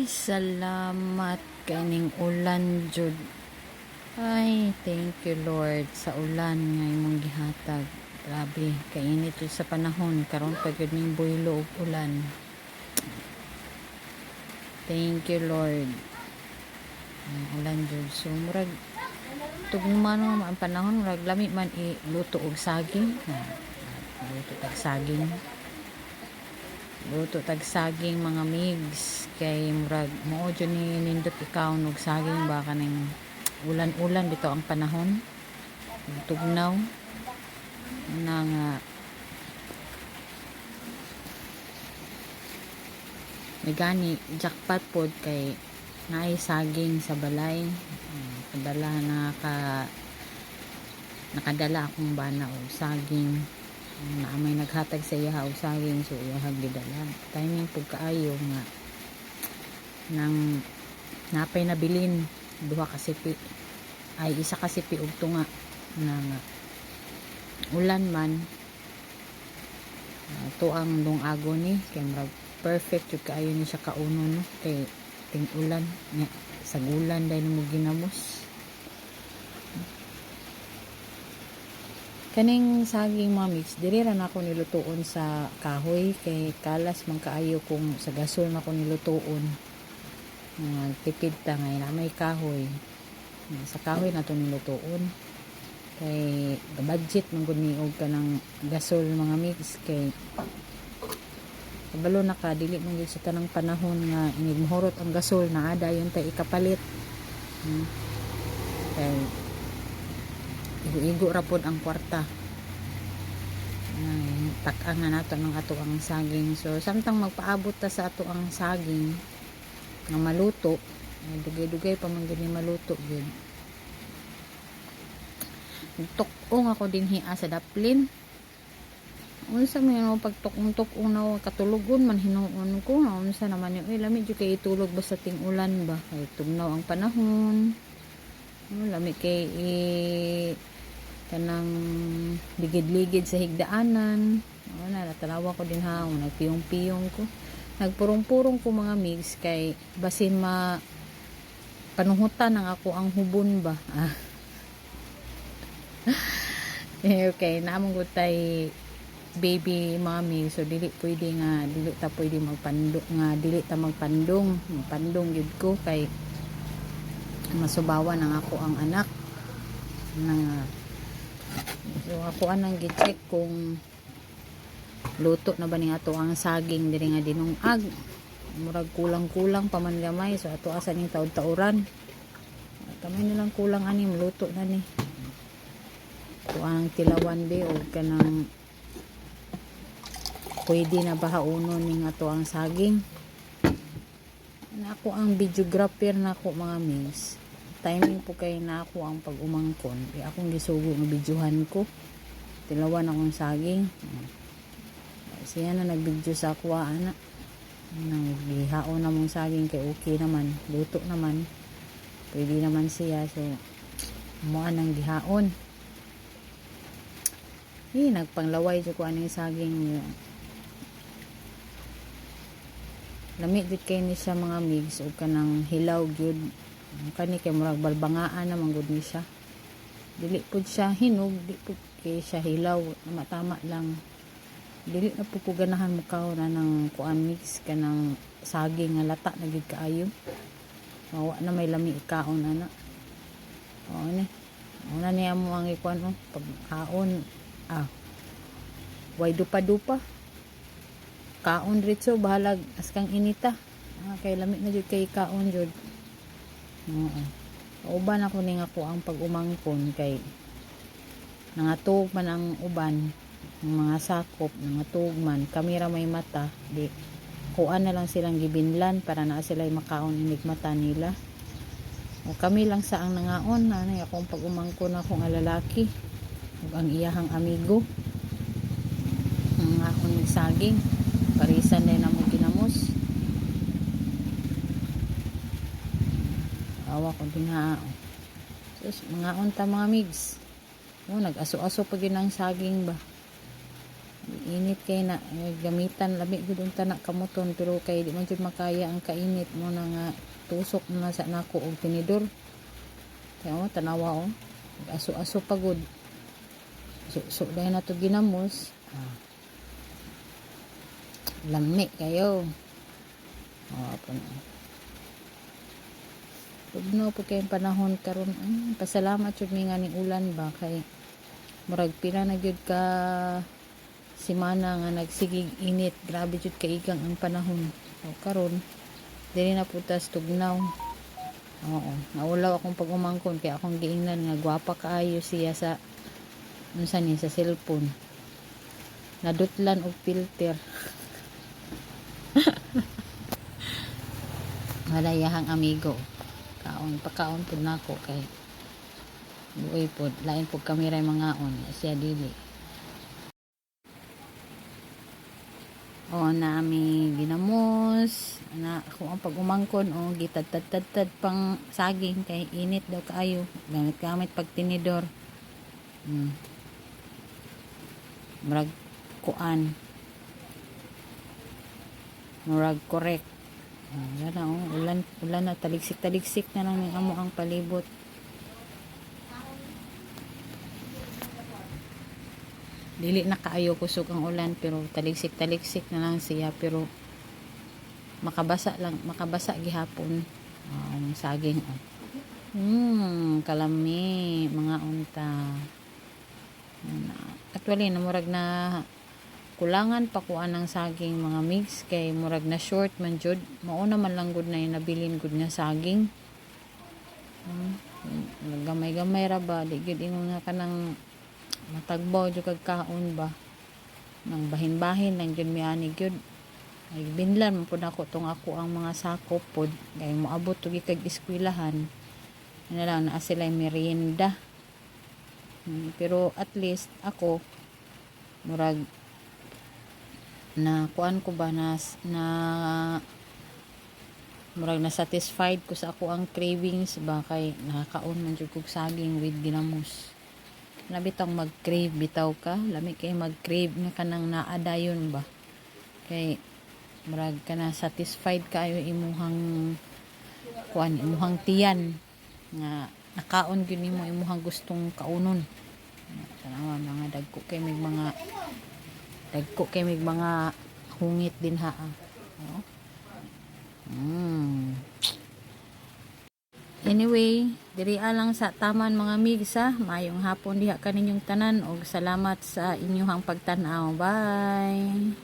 Salamat kaning ulan jud. Ay, thank you Lord sa ulan nga imong gihatag. Grabe, kainit jud sa panahon karon pa gyud ning buylo ug ulan. Thank you Lord. Ulan jud. So murag tugman mo ang panahon murag lami man iluto og saging. Luto tag saging. Luto tag saging mga migs kay murag mao jud ni nindot ikaw og saging ba kaning ulan-ulan bitaw ang panahon tugnaw nang gani jackpot pod kay naay saging sa balay kadala nakadala akong bana og saging na may naghatag sa iya og saging so iya gidala timing pug kaayo nga nang napay nabilin duha ka sipi ay isa ka sipi og tunga nang ulan man to ang lungago ni kay murag perfect jud kaayo ni siya kauno no kay ting ulan nya sa gulan dahil mo ginamos. Kaning saging mga mix, diri ra nako nilutuon sa kahoy kay kalas man kaayo kung sa gasol nako nilutuon. Tipid ta nga na may kahoy. Sa kahoy na to nilutuon. Kay budget man gud ni og kanang gasol mga mix kay kabalo na ka dili man gyud sa tanang panahon nga inimhorot ang gasol na ada yon tay ikapalit. Kay igo-igo ra pod ang kwarta. Tak-ang na nato ng ato ang saging. So samtang magpaabot ta sa ato ang saging nga maluto, dugay-dugay pa man gid ni maluto gyud. Tuk-ong ako dinhi sa daplin. Unsa man yung pagtuk-ong na katulugon man hinuon ko, unsa naman yung lami jud kay itulog basta ting ulan ba kay tugnaw ang panahon. Lami kay kanang ligid-ligid sa higdaanan. Natanawa ko din ha, nagpiyong-piyong ko. Nagpurong-purong ko mga mix kay basin panuhutan ng ako ang hubon ba. Okay, naamong gutay baby mommy so dili ta pwede magpandong gyud ko kay masubawan ng ako ang anak na so ako anang gi-check kung luto na ba ning ato ang saging diri nga dinungag murag kulang-kulang pa man gamay so ato asa ning taud-tauran kamay nilang kulang ani luto na ni so ang tilawan be og kanang pwede na bahaunon ning ato ang saging na ako ang videographer na ako mga miss timing po kay na ako ang pag-umangkon akong gisugo nga videohan ko tilawan akong saging siya na nag-video sa ako ana nang gihaon na mong saging kay okay naman luto naman pwede naman siya so mo anang gihaon nagpanglaway jud ko aning saging lamig jud kay ni siya mga migs o kanang hilaw gyud kani kay murag balbangaan naman gud ni siya dili pud siya hinog dili pud kay siya hilaw tama lang dili na pud ganahan mo kaw na ng kuan mix kanang saging nga lata na gid kaayo mawa na may lami ikaon ana ni una niya mo ang ikuan pagkaon way dupa-dupa kaon ritso bahalag askang inita kay lami na jud kay kaon jud uban ako ning ako ang pag-umangkon kay nangatug man ang uban mga sakop nangatug man kamera may mata di kuan na lang silang gibinlan para na sila makaon inig mata nila o kami lang sa ang nangaon nanay akong pag-umangkon ako nga lalaki ug ang iyahang amigo ang akong saging parisan din na mo ginamos awa ko din ha sus mga unta mga migs nag-aso-aso pag yun ang saging ba Init kay na gamitan labi gud unta na kamuton pero kay di man jud makaya ang kainit mo na nga tusok na sa nako og tinidor. Kaya tanawa aso-aso pagod. So dahil na to ginamos. Lamni kayo. Tugnaw po kayong panahon karon. Pasalamat jud mi nga ning ulan ba kay murag pila na jud ka simana nga nagsigig init. Grabe jud kaigang ang panahon. So karon dili na putas tugnaw. Oo, naulaw akong pag-umangkon kaya akong giingnan nga gwapa kaayo siya sa unsa ni sa cellphone. Nadutlan og filter. Malayahang amigo. Pagkaon pud nako kay buoy pud lain pud kami ray mangaon siya dili. Nami ginamos na ako ang pag-umangkon gitad-tad pang saging kay init daw kaayo gamit pag tinidor. Murag kuan murag correct. Ulan na taligsik na lang ng amo ang palibot. Dili na kaayo kusog ang ulan pero taligsik na lang siya pero makabasa gihapon ang saging kalami mga unta. Actually namurag na kulangan pa kuan ng saging mga mix kay murag na short man jud mauna man lang gud na nabilin gud nga saging. Gamay ra ba di gud ingon nga kanang matagbaw jud kag kaon ba nang bahin lang jud mi ani gyud ay binlan mo pud ako tong ako ang mga sakop pod kay moabot to gikag eskwelahan ano lang naa sila merienda. Pero at least ako murag na kuan ko ba na murag na satisfied ko sa ako ang cravings ba kay nakakaon man jud kog saging with ginamos. Labitang mag-crave bitaw ka lami kay mag-crave nga kanang naadayon ba kay murag ka na satisfied kayo imuhang kuan imuhang tiyan nga nakaon gyud nimo imuhang gustong kaunon. Tanawa mga dagko kay mig mga hungit din ha. Anyway, diri lang sa taman mga migsa. Mayong hapon diha kaninyong tanan og salamat sa inyong pagtan-aw. Bye.